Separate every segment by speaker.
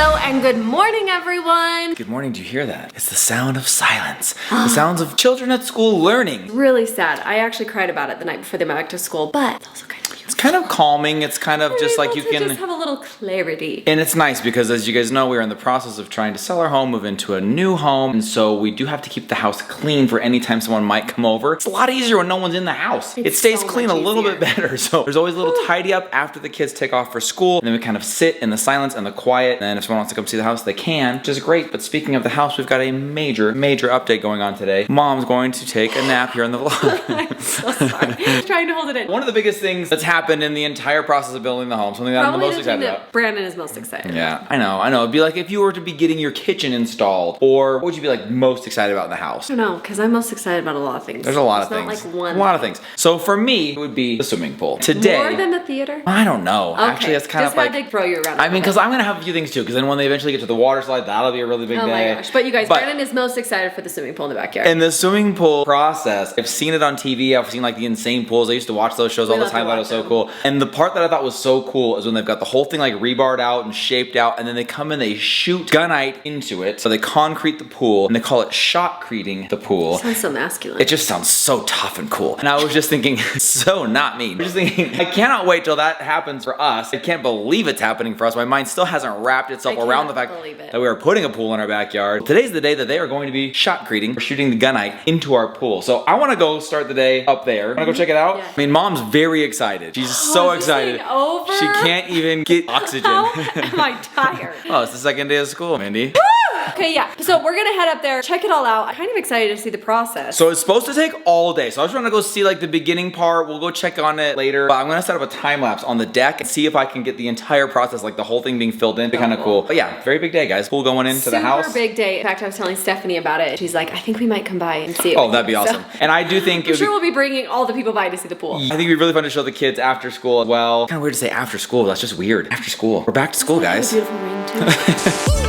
Speaker 1: Hello and good morning, everyone.
Speaker 2: Good morning. Do you hear that? It's the sound of silence. The sounds of children at school learning.
Speaker 1: Really sad. I actually cried about it the night before they went back to school, but it's also kind of cute.
Speaker 2: It's kind of calming. It's kind of just like you can
Speaker 1: just have a little clarity.
Speaker 2: And it's nice because, as you guys know, we're in the process of trying to sell our home, move into a new home, and so we do have to keep the house clean for any time someone might come over. It's a lot easier when no one's in the house. It stays so clean a little bit better. So there's always a little tidy up after the kids take off for school, and then we kind of sit in the silence and the quiet, and then if someone wants to come see the house, they can, which is great. But speaking of the house, we've got a major update going on today. Mom's going to take a nap here in the vlog.
Speaker 1: I'm so sorry. I'm trying to hold it in.
Speaker 2: One of the biggest things that's happened in the entire process of building the home, something that I'm the most excited about.
Speaker 1: Brandon is most excited.
Speaker 2: Yeah, I know. It'd be like if you were to be getting your kitchen installed, or what would you be like most excited about in the house?
Speaker 1: I don't know, because I'm most excited about a lot of things.
Speaker 2: There's a lot of things.
Speaker 1: Not like one.
Speaker 2: A lot of things. So for me, it would be the swimming pool. Today.
Speaker 1: More than the theater?
Speaker 2: I don't know.
Speaker 1: Okay.
Speaker 2: Actually, that's kind of like.
Speaker 1: Just had to throw you around.
Speaker 2: I mean, because I'm gonna have a few things too. Because then when they eventually get to the water slide, that'll be a really big day.
Speaker 1: Oh my gosh! But you guys, Brandon is most excited for the swimming pool in the backyard.
Speaker 2: And the swimming pool process, I've seen it on TV. I've seen like the insane pools. I used to watch those shows all the time. I thought it was so cool. And the part that I thought was so cool is when they've got the whole thing like rebarred out and shaped out, and then they come in, they shoot gunite into it. So they concrete the pool, and they call it shotcreting the pool.
Speaker 1: Sounds so masculine.
Speaker 2: It just sounds so tough and cool. And I was just thinking, so not me. I'm just thinking, I cannot wait till that happens for us. I can't believe it's happening for us. My mind still hasn't wrapped itself around the fact that we are putting a pool in our backyard. Today's the day that they are going to be shotcreting, or shooting the gunite into our pool. So I want to go start the day up there. Want to go check it out?
Speaker 1: Yeah.
Speaker 2: I mean, Mom's very excited. She's so excited.
Speaker 1: Over?
Speaker 2: She can't even get oxygen.
Speaker 1: How am I tired?
Speaker 2: Oh, it's the second day of school, Mindy.
Speaker 1: Okay, yeah. So we're gonna head up there, check it all out. I'm kind of excited to see the process.
Speaker 2: So it's supposed to take all day. So I just want to go see like the beginning part. We'll go check on it later. But I'm gonna set up a time lapse on the deck and see if I can get the entire process, like the whole thing being filled in. Be kind of cool. But yeah, very big day, guys. Pool going into the house.
Speaker 1: Super big day. In fact, I was telling Stephanie about it. She's like, I think we might come by and see it.
Speaker 2: Oh, that'd be awesome. And I do think
Speaker 1: I'm sure we'll be bringing all the people by to see the pool.
Speaker 2: I think it'd be really fun to show the kids after school as well. Kind of weird to say after school, but that's just weird. After school. We're back to school, guys.
Speaker 1: Beautiful ring too.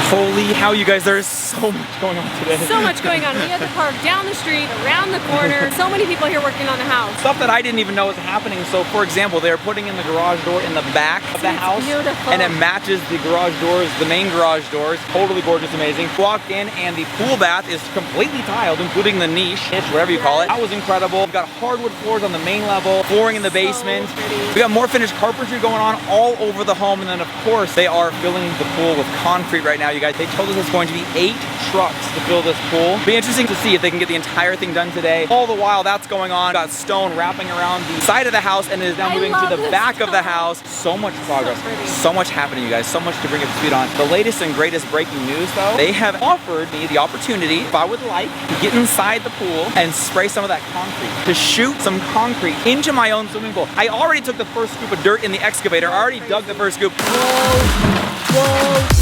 Speaker 2: Holy how, you guys, there is so much going on today.
Speaker 1: So much going on. We have to park down the street, around the corner. So many people here working on the house.
Speaker 2: Stuff that I didn't even know was happening. So for example, they're putting in the garage door in the back of the house.
Speaker 1: Beautiful.
Speaker 2: And it matches the garage doors, the main garage doors. Totally gorgeous, amazing. Walked in and the pool bath is completely tiled, including the niche, whatever you call it. That was incredible. We've got hardwood floors on the main level, flooring in the basement. We got more finished carpentry going on all over the home. And then of course, they are filling the pool with concrete right now, you guys. They told us it's going to be 8 trucks to fill this pool. Be interesting to see if they can get the entire thing done today. All the while that's going on, got stone wrapping around the side of the house and it is now moving to the back of the house. So much progress, so much happening, you guys, so much to bring up to speed on. The latest and greatest breaking news though, they have offered me the opportunity, if I would like, to get inside the pool and spray some of that concrete, to shoot some concrete into my own swimming pool. I already took the first scoop of dirt in the excavator. I already dug the first scoop. Whoa.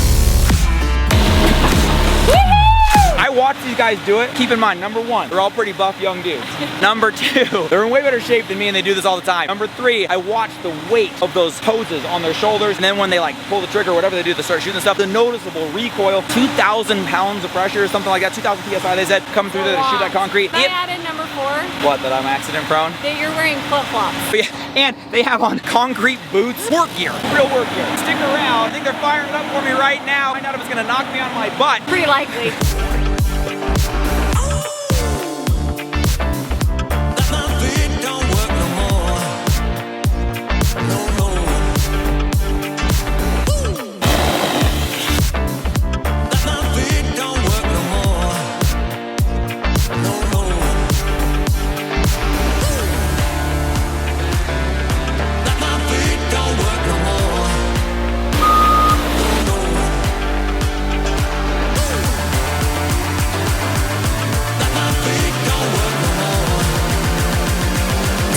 Speaker 2: I watched these guys do it. Keep in mind, number 1, they're all pretty buff young dudes. Number 2, they're in way better shape than me and they do this all the time. Number 3, I watched the weight of those hoses on their shoulders, and then when they like pull the trigger or whatever they do, they start shooting stuff, the noticeable recoil, 2,000 pounds of pressure or something like that, 2,000 PSI they said, coming through there to shoot that concrete.
Speaker 1: Can I add in number 4?
Speaker 2: What, that I'm accident prone?
Speaker 1: That you're wearing flip-flops.
Speaker 2: Yeah, and they have on concrete boots, work gear, real work gear. Stick around, I think they're firing it up for me right now. Find out if it's gonna knock me on my butt.
Speaker 1: Pretty likely.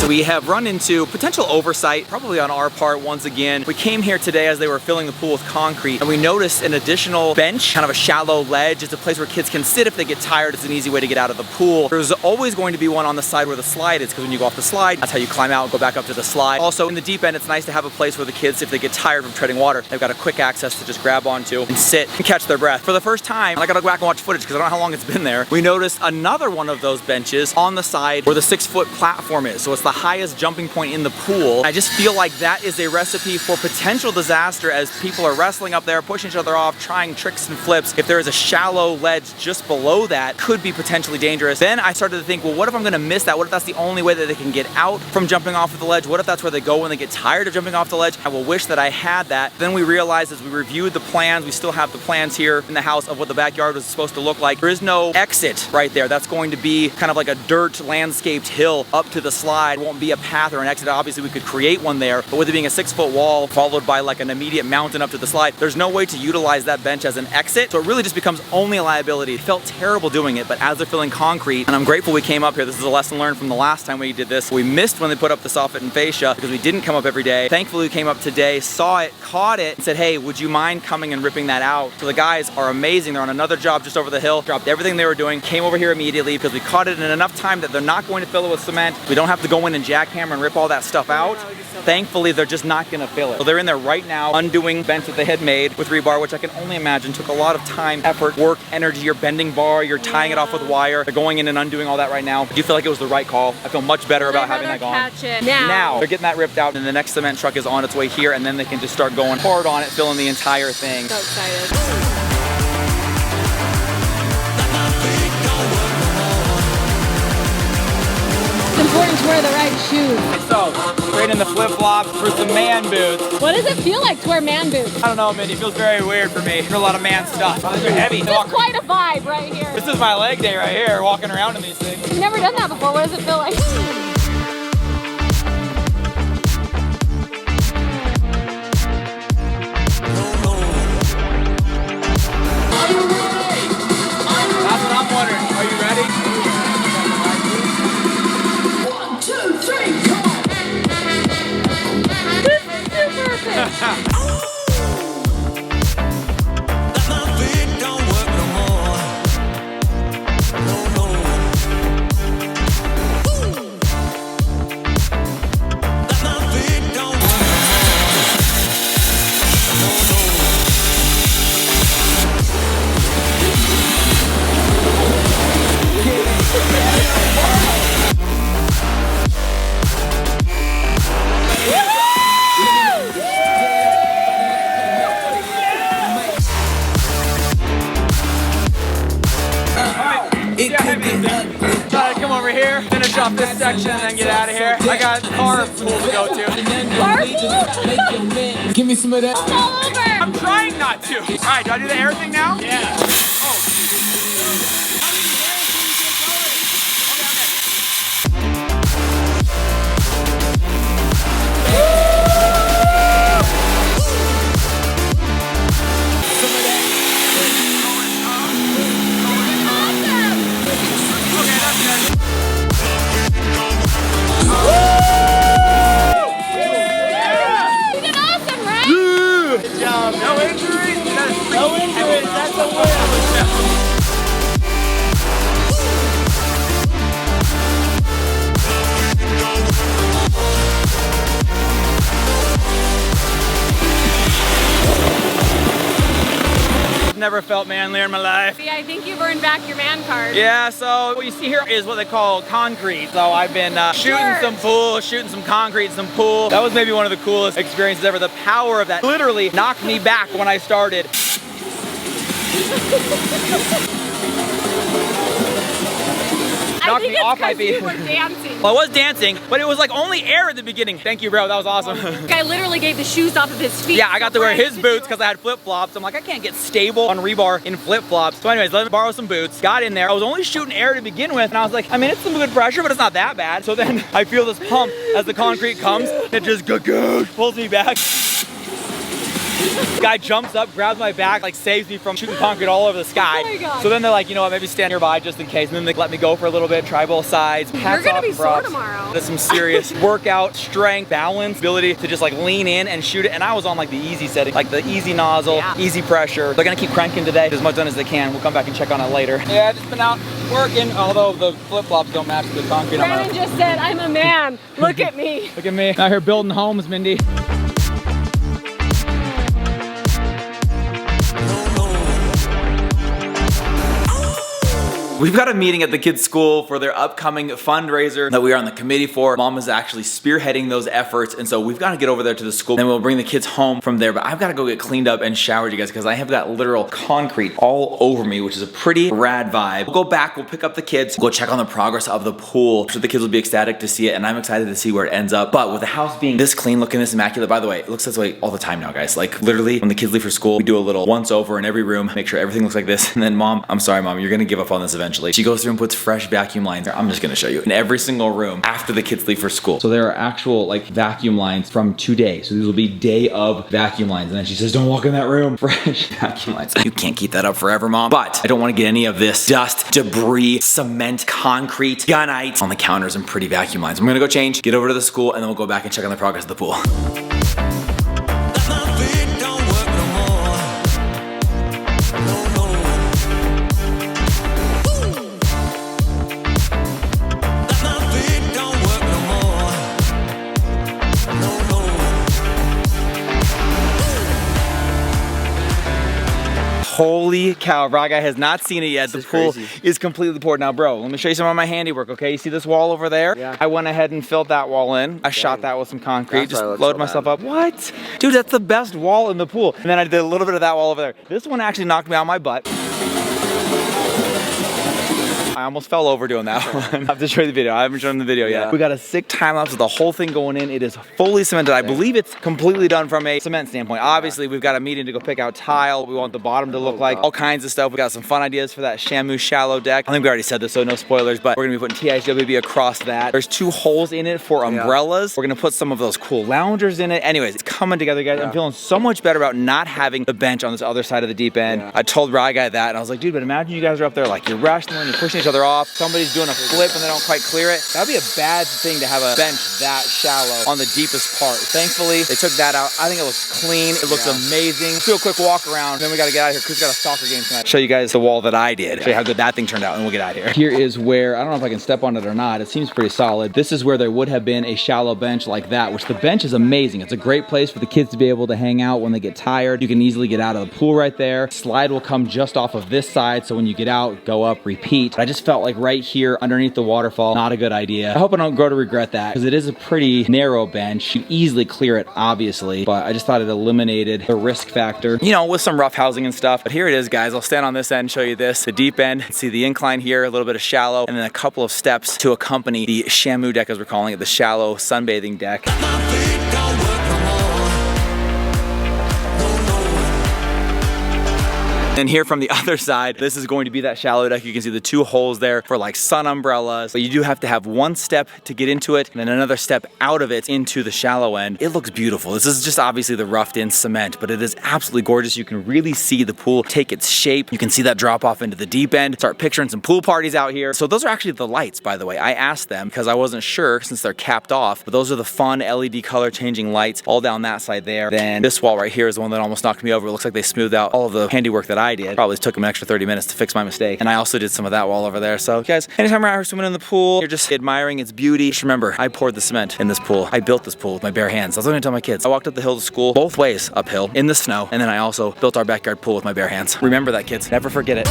Speaker 2: So we have run into potential oversight, probably on our part once again. We came here today as they were filling the pool with concrete, and we noticed an additional bench, kind of a shallow ledge. It's a place where kids can sit if they get tired. It's an easy way to get out of the pool. There's always going to be one on the side where the slide is, because when you go off the slide, that's how you climb out and go back up to the slide. Also, in the deep end, it's nice to have a place where the kids, if they get tired from treading water, they've got a quick access to just grab onto and sit and catch their breath. For the first time, and I gotta go back and watch footage because I don't know how long it's been there, we noticed another one of those benches on the side where the 6-foot platform is. So it's the highest jumping point in the pool. I just feel like that is a recipe for potential disaster as people are wrestling up there, pushing each other off, trying tricks and flips. If there is a shallow ledge just below that, could be potentially dangerous. Then I started to think, well, what if I'm gonna miss that? What if that's the only way that they can get out from jumping off of the ledge? What if that's where they go when they get tired of jumping off the ledge? I will wish that I had that. Then we realized as we reviewed the plans, we still have the plans here in the house of what the backyard was supposed to look like. There is no exit right there. That's going to be kind of like a dirt landscaped hill up to the slide. It won't be a path or an exit. Obviously we could create one there, but with it being a 6-foot wall followed by like an immediate mountain up to the slide, there's no way to utilize that bench as an exit. So it really just becomes only a liability. It felt terrible doing it, but as they're filling concrete, and I'm grateful we came up here. This is a lesson learned from the last time we did this. We missed when they put up the soffit and fascia because we didn't come up every day. Thankfully we came up today, saw it, caught it, and said, hey, would you mind coming and ripping that out? So the guys are amazing. They're on another job just over the hill, dropped everything they were doing, came over here immediately because we caught it in enough time that they're not going to fill it with cement. We don't have to go in and jackhammer and rip all that stuff out. Thankfully, they're just not gonna fill it. So they're in there right now, undoing bench that they had made with rebar, which I can only imagine took a lot of time, effort, work, energy. You're bending bar, you're tying it off with wire. They're going in and undoing all that right now. Do you feel like it was the right call? I feel much better about having that gone.
Speaker 1: Catch it now.
Speaker 2: They're getting that ripped out, and the next cement truck is on its way here, and then they can just start going hard on it, filling the entire thing.
Speaker 1: So excited. It's important to wear the right shoes.
Speaker 2: So, straight in the flip-flops for some man boots.
Speaker 1: What does it feel like to wear man boots?
Speaker 2: I don't know, Mindy. It feels very weird for me. There's a lot of man stuff. They're heavy.
Speaker 1: This is quite a vibe right here.
Speaker 2: This is my leg day right here, walking around in these things.
Speaker 1: You've never done that before. What does it feel like?
Speaker 2: That's what I'm wondering. Are you ready?
Speaker 3: 1, 2, 3, come on!
Speaker 1: This is too perfect.
Speaker 2: Come over here, finish off this section, and then get out of here. I got car pool to go to.
Speaker 3: Give me some of that.
Speaker 1: All over.
Speaker 2: I'm trying not to. All right, do I do the air thing now? Yeah. No injuries? No injuries, that's a win. Never felt manlier in my life.
Speaker 1: See, I think you've earned back your man card.
Speaker 2: Yeah, so what you see here is what they call concrete. So I've been shooting some pool, shooting some concrete, some pool. That was maybe one of the coolest experiences ever. The power of that literally knocked me back when I started. Knocked me off my feet.
Speaker 1: You were dancing.
Speaker 2: Well, I was dancing, but it was like only air at the beginning. Thank you, bro. That was awesome.
Speaker 1: The guy literally gave the shoes off of his feet.
Speaker 2: Yeah, I got to wear his boots because I had flip-flops. I'm like, I can't get stable on rebar in flip-flops. So anyways, let me borrow some boots. Got in there. I was only shooting air to begin with, and I was like, I mean, it's some good pressure, but it's not that bad. So then I feel this pump as the concrete comes. It just pulls me back. Guy jumps up, grabs my back, like saves me from shooting concrete all over the sky.
Speaker 1: Oh my God.
Speaker 2: So then they're like, you know what, maybe stand nearby just in case. And then they let me go for a little bit, try both sides.
Speaker 1: You're gonna be sore tomorrow.
Speaker 2: That's some serious workout, strength, balance, ability to just like lean in and shoot it. And I was on like the easy setting, like the easy nozzle, easy pressure. They're gonna keep cranking today, as much done as they can. We'll come back and check on it later. Yeah, I've just been out working, although the flip-flops don't match the concrete.
Speaker 1: Brandon just said, I'm a man. Look at me.
Speaker 2: Look at me. Out here building homes, Mindy. We've got a meeting at the kids' school for their upcoming fundraiser that we are on the committee for. Mom is actually spearheading those efforts, and so we've got to get over there to the school, and we'll bring the kids home from there. But I've got to go get cleaned up and showered, you guys, because I have got literal concrete all over me, which is a pretty rad vibe. We'll go back, we'll pick up the kids, go check on the progress of the pool. I'm sure the kids will be ecstatic to see it, and I'm excited to see where it ends up. But with the house being this clean, looking this immaculate, by the way, it looks this way all the time now, guys. Like literally, when the kids leave for school, we do a little once over in every room, make sure everything looks like this, and then Mom, I'm sorry, Mom, you're gonna give up on this eventually. She goes through and puts fresh vacuum lines. I'm just gonna show you in every single room after the kids leave for school. So there are actual like vacuum lines from today. So these will be day of vacuum lines. And then she says, don't walk in that room. Fresh vacuum lines. You can't keep that up forever, Mom. But I don't want to get any of this dust, debris, cement, concrete, gunite on the counters and pretty vacuum lines. I'm gonna go change, get over to the school, and then we'll go back and check on the progress of the pool. Holy cow, Rod guy has not seen it yet. The pool is completely poured. Now, bro, let me show you some of my handiwork, okay? You see this wall over there? Yeah. I went ahead and filled that wall in. I shot that with some concrete, just loaded myself up. What? Dude, that's the best wall in the pool. And then I did a little bit of that wall over there. This one actually knocked me on my butt. I almost fell over doing that one. I have to show you the video. I haven't shown the video yet. We got a sick time lapse of the whole thing going in. It is fully cemented. I believe it's completely done from a cement standpoint. Obviously, we've got a meeting to go pick out tile. We want the bottom to look like all kinds of stuff. We got some fun ideas for that Shamu shallow deck. I think we already said this, so no spoilers, but we're gonna be putting TIHWB across that. There's 2 holes in it for umbrellas. We're gonna put some of those cool loungers in it. Anyways, it's coming together, guys. I'm feeling so much better about not having the bench on this other side of the deep end. I told Rye Guy that, and I was like, dude, but imagine you guys are up there like you're wrestling, you're pushing each other off. Somebody's doing a flip and they don't quite clear it. That'd be a bad thing to have a bench that shallow on the deepest part. Thankfully, they took that out. I think it looks clean. It looks amazing. Let's do a quick walk around. Then we gotta get out of here because we got a soccer game tonight. Show you guys the wall that I did. Show you how good that thing turned out, and we'll get out of here. Here is where, I don't know if I can step on it or not. It seems pretty solid. This is where there would have been a shallow bench like that, which the bench is amazing. It's a great place for the kids to be able to hang out when they get tired. You can easily get out of the pool right there. Slide will come just off of this side, so when you get out, go up, repeat. But I just felt like right here underneath the waterfall, not a good idea. I hope I don't grow to regret that because it is a pretty narrow bench. You easily clear it, obviously, but I just thought it eliminated the risk factor, you know, with some rough housing and stuff. But here it is, guys. I'll stand on this end and show you this. The deep end, see the incline here, a little bit of shallow, and then a couple of steps to accompany the Shamu deck, as we're calling it, the shallow sunbathing deck. And here from the other side, this is going to be that shallow deck. You can see the 2 holes there for like sun umbrellas. But you do have to have 1 step to get into it and then another step out of it into the shallow end. It looks beautiful. This is just obviously the roughed in cement, but it is absolutely gorgeous. You can really see the pool take its shape. You can see that drop off into the deep end. Start picturing some pool parties out here. So those are actually the lights, by the way. I asked them because I wasn't sure since they're capped off, but those are the fun LED color changing lights all down that side there. Then this wall right here is the one that almost knocked me over. It looks like they smoothed out all of the handiwork that I did. Probably took them an extra 30 minutes to fix my mistake. And I also did some of that wall over there. So guys, anytime you're out here swimming in the pool, you're just admiring its beauty. Just remember, I poured the cement in this pool. I built this pool with my bare hands. That's what I'm gonna tell my kids. I walked up the hill to school, both ways uphill, in the snow. And then I also built our backyard pool with my bare hands. Remember that, kids. Never forget it.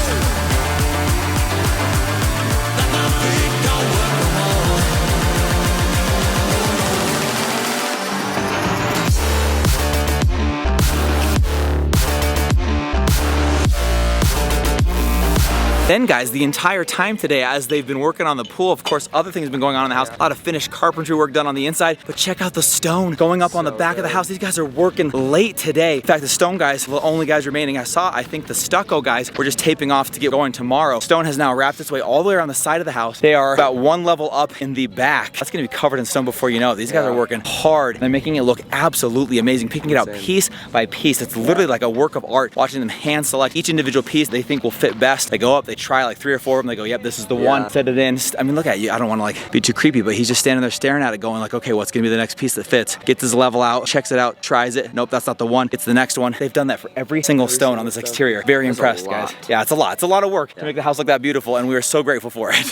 Speaker 2: Then guys, the entire time today as they've been working on the pool, of course other things have been going on in the house, a lot of finished carpentry work done on the inside, but check out the stone going up on the back of the house. These guys are working late today. In fact, the stone guys, the only guys remaining I saw, I think the stucco guys were just taping off to get going tomorrow. Stone has now wrapped its way all the way around the side of the house. They are about one level up in the back. That's gonna be covered in stone before you know it. These guys are working hard. They're making it look absolutely amazing, picking it out piece by piece. It's literally like a work of art, watching them hand select each individual piece they think will fit best. They go up, they try like 3 or 4 of them, they go, yep, this is the one, set it in. I mean, look at you. I don't wanna like be too creepy, but he's just standing there staring at it going like, okay, what's gonna be the next piece that fits? Gets his level out, checks it out, tries it. Nope, that's not the one. It's the next one. They've done that for every single stone on this exterior. Very impressed, guys. Yeah, it's a lot. It's a lot of work to make the house look that beautiful, and we are so grateful for it.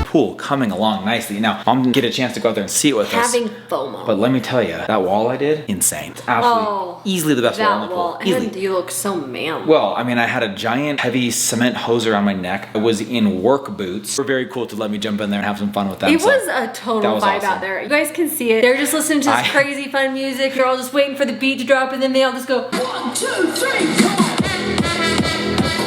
Speaker 2: Pool coming along nicely. Now, I'm gonna get a chance to go out there and see it with us.
Speaker 1: Having FOMO.
Speaker 2: But let me tell you, that wall I did, insane. It's absolutely, easily the best wall in the pool. Easily.
Speaker 1: And you look so manly.
Speaker 2: Well, I mean, I had a giant, heavy cement hose around my neck. I was in work boots. They were very cool to let me jump in there and have some fun with them.
Speaker 1: It was a total vibe out there. You guys can see it. They're just listening to this crazy fun music. They're all just waiting for the beat to drop, and then they all just go
Speaker 3: 1, 2, 3, come on.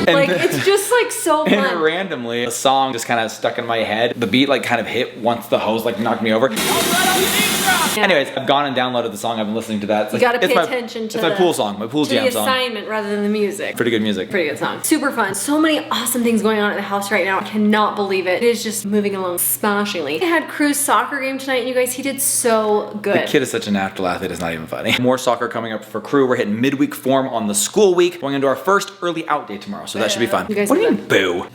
Speaker 2: And
Speaker 1: it's just like so fun.
Speaker 2: And randomly, a song just kind of stuck in my head. The beat like kind of hit once the hose like knocked me over.
Speaker 1: Yeah.
Speaker 2: Anyways, I've gone and downloaded the song. I've been listening to that.
Speaker 1: You gotta pay attention to
Speaker 2: it's my pool song, my pool jam song.
Speaker 1: The assignment rather than the music.
Speaker 2: Pretty good music.
Speaker 1: Pretty good song. Super fun. So many awesome things going on at the house right now. I cannot believe it. It is just moving along smashingly. I had Crew's soccer game tonight, and you guys, he did so good.
Speaker 2: The kid is such a natural athlete, it's not even funny. More soccer coming up for Crew. We're hitting midweek form on the school week. Going into our first early out day tomorrow, so that should be fun.
Speaker 1: You guys
Speaker 2: what do you mean, boo?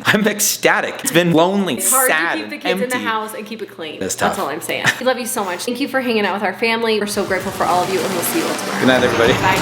Speaker 2: I'm ecstatic. It's been lonely,
Speaker 1: it's hard
Speaker 2: sad,
Speaker 1: to keep the kids
Speaker 2: empty.
Speaker 1: in the house and keep it clean.
Speaker 2: It's tough.
Speaker 1: That's all I'm saying. We love you so much. Thank you for hanging out with our family. We're so grateful for all of you, and we'll see you all tomorrow.
Speaker 2: Good night, everybody.
Speaker 1: Bye.